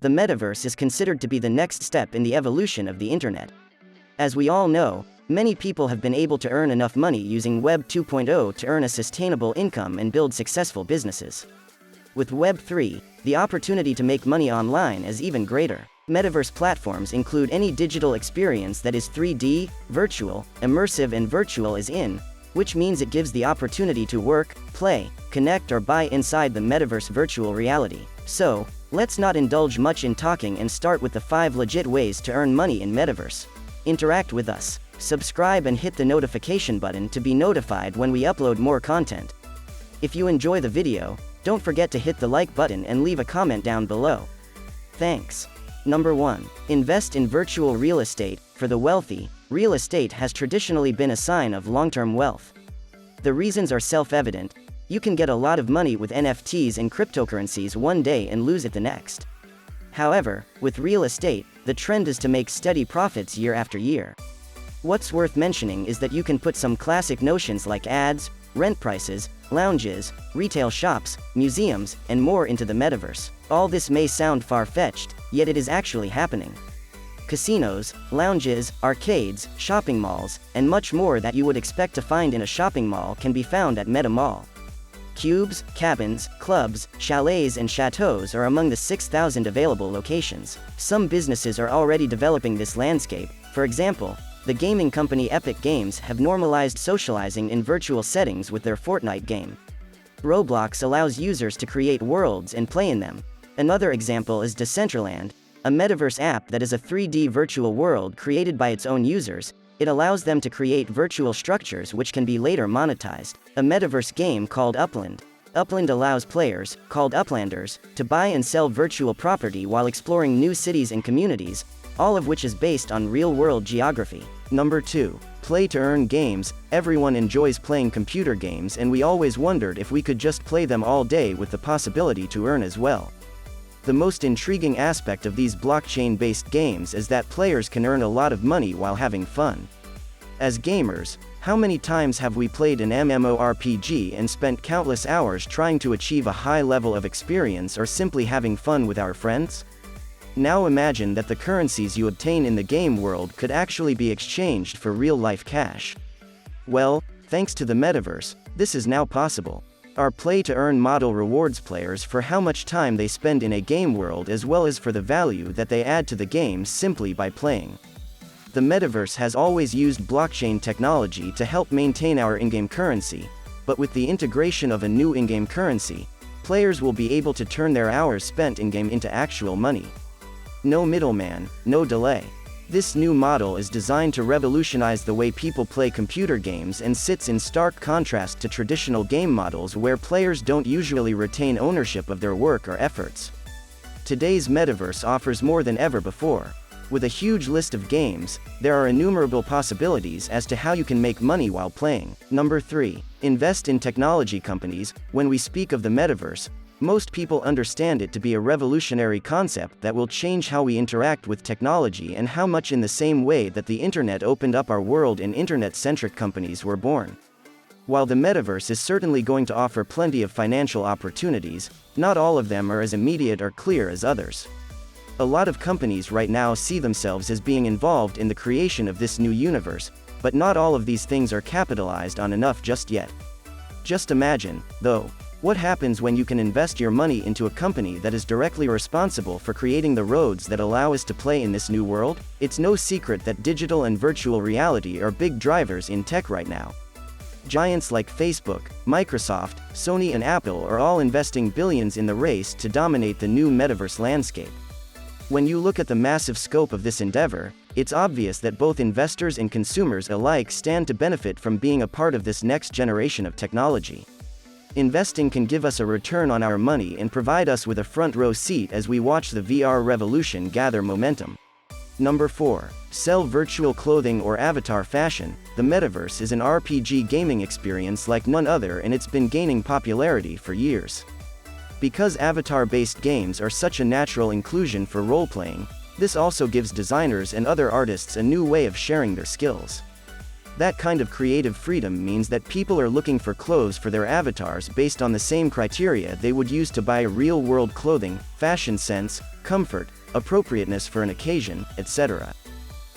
the metaverse is considered to be the next step in the evolution of the internet. As we all know, many people have been able to earn enough money using Web 2.0 to earn a sustainable income and build successful businesses. With Web 3, the opportunity to make money online is even greater. Metaverse platforms include any digital experience that is 3D, virtual, immersive, and virtual is in, which means it gives the opportunity to work, play, connect, or buy inside the metaverse virtual reality. So, let's not indulge much in talking and start with the 5 legit ways to earn money in metaverse. Interact with us, subscribe, and hit the notification button to be notified when we upload more content. If you enjoy the video, don't forget to hit the like button and leave a comment down below. Thanks. Number 1. Invest in virtual real estate. For the wealthy, real estate has traditionally been a sign of long-term wealth. The reasons are self-evident. You can get a lot of money with NFTs and cryptocurrencies one day and lose it the next. However, with real estate, the trend is to make steady profits year after year. What's worth mentioning is that you can put some classic notions like ads, rent prices, lounges, retail shops, museums, and more into the metaverse. All this may sound far-fetched, yet it is actually happening. Casinos, lounges, arcades, shopping malls, and much more that you would expect to find in a shopping mall can be found at Meta Mall. Cubes, cabins, clubs, chalets, and chateaus are among the 6,000 available locations. Some businesses are already developing this landscape. For example, the gaming company Epic Games have normalized socializing in virtual settings with their Fortnite game. Roblox allows users to create worlds and play in them. Another example is Decentraland, a metaverse app that is a 3D virtual world created by its own users. It allows them to create virtual structures which can be later monetized. A metaverse game called Upland. Upland allows players, called Uplanders, to buy and sell virtual property while exploring new cities and communities, all of which is based on real-world geography. Number 2. Play to earn games. Everyone enjoys playing computer games, and we always wondered if we could just play them all day with the possibility to earn as well. The most intriguing aspect of these blockchain-based games is that players can earn a lot of money while having fun. As gamers, how many times have we played an MMORPG and spent countless hours trying to achieve a high level of experience or simply having fun with our friends? Now imagine that the currencies you obtain in the game world could actually be exchanged for real-life cash. Well, thanks to the metaverse, this is now possible. Our play-to-earn model rewards players for how much time they spend in a game world as well as for the value that they add to the game simply by playing. The metaverse has always used blockchain technology to help maintain our in-game currency, but with the integration of a new in-game currency, players will be able to turn their hours spent in-game into actual money. No middleman, no delay. This new model is designed to revolutionize the way people play computer games and sits in stark contrast to traditional game models where players don't usually retain ownership of their work or efforts. Today's metaverse offers more than ever before. With a huge list of games, there are innumerable possibilities as to how you can make money while playing. Number 3. Invest in technology companies. When we speak of the metaverse, most people understand it to be a revolutionary concept that will change how we interact with technology and how much in the same way that the internet opened up our world and internet-centric companies were born. While the metaverse is certainly going to offer plenty of financial opportunities, not all of them are as immediate or clear as others. A lot of companies right now see themselves as being involved in the creation of this new universe, but not all of these things are capitalized on enough just yet. Just imagine, though, what happens when you can invest your money into a company that is directly responsible for creating the roads that allow us to play in this new world? It's no secret that digital and virtual reality are big drivers in tech right now. Giants like Facebook, Microsoft, Sony, and Apple are all investing billions in the race to dominate the new metaverse landscape. When you look at the massive scope of this endeavor, it's obvious that both investors and consumers alike stand to benefit from being a part of this next generation of technology. Investing can give us a return on our money and provide us with a front-row seat as we watch the VR revolution gather momentum. Number 4. Sell virtual clothing or avatar fashion. The metaverse is an RPG gaming experience like none other, and it's been gaining popularity for years. Because avatar-based games are such a natural inclusion for role-playing, this also gives designers and other artists a new way of sharing their skills. That kind of creative freedom means that people are looking for clothes for their avatars based on the same criteria they would use to buy real-world clothing: fashion sense, comfort, appropriateness for an occasion, etc.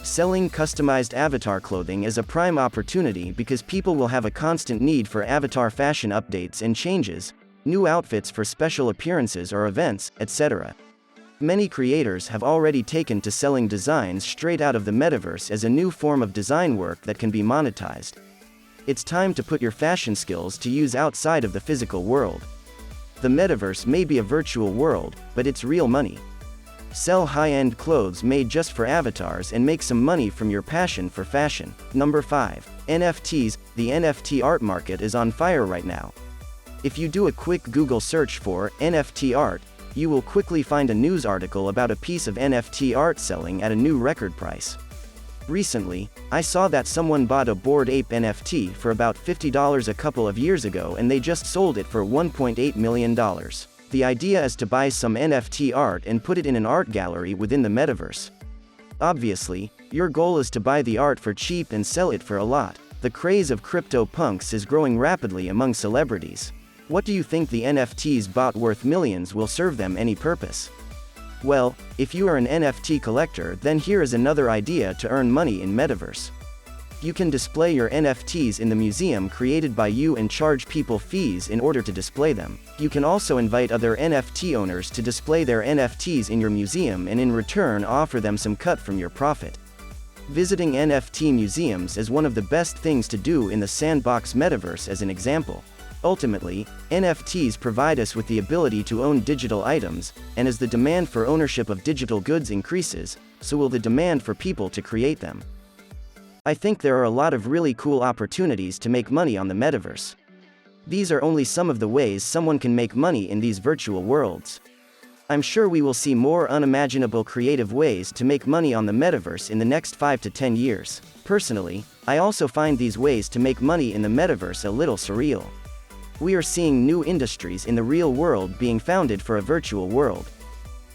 Selling customized avatar clothing is a prime opportunity because people will have a constant need for avatar fashion updates and changes, new outfits for special appearances or events, etc. Many creators have already taken to selling designs straight out of the metaverse as a new form of design work that can be monetized. It's time to put your fashion skills to use outside of the physical world. The metaverse may be a virtual world, but it's real money. Sell high-end clothes made just for avatars and make some money from your passion for fashion. Number 5. NFTs. The NFT art market is on fire right now. If you do a quick Google search for NFT art, you will quickly find a news article about a piece of NFT art selling at a new record price. Recently, I saw that someone bought a Bored Ape NFT for about $50 a couple of years ago and they just sold it for $1.8 million. The idea is to buy some NFT art and put it in an art gallery within the metaverse. Obviously, your goal is to buy the art for cheap and sell it for a lot. The craze of CryptoPunks is growing rapidly among celebrities. What do you think the NFTs bought worth millions will serve them any purpose? Well, if you are an NFT collector, then here is another idea to earn money in Metaverse. You can display your NFTs in the museum created by you and charge people fees in order to display them. You can also invite other NFT owners to display their NFTs in your museum and in return offer them some cut from your profit. Visiting NFT museums is one of the best things to do in the sandbox metaverse as an example. Ultimately, NFTs provide us with the ability to own digital items, and as the demand for ownership of digital goods increases, so will the demand for people to create them. I think there are a lot of really cool opportunities to make money on the metaverse. These are only some of the ways someone can make money in these virtual worlds. I'm sure we will see more unimaginable creative ways to make money on the metaverse in the next 5 to 10 years. Personally, I also find these ways to make money in the metaverse a little surreal. We are seeing new industries in the real world being founded for a virtual world.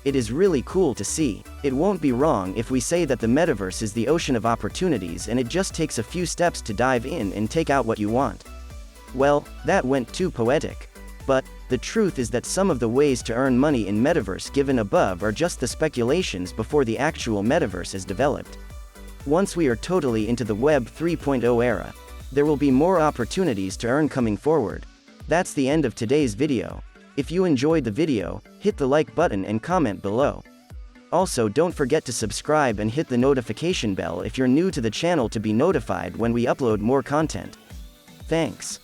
It is really cool to see. It won't be wrong if we say that the metaverse is the ocean of opportunities and it just takes a few steps to dive in and take out what you want. Well, that went too poetic. But the truth is that some of the ways to earn money in metaverse given above are just the speculations before the actual metaverse is developed. Once we are totally into the Web 3.0 era, there will be more opportunities to earn coming forward. That's the end of today's video. If you enjoyed the video, hit the like button and comment below. Also, don't forget to subscribe and hit the notification bell if you're new to the channel to be notified when we upload more content. Thanks.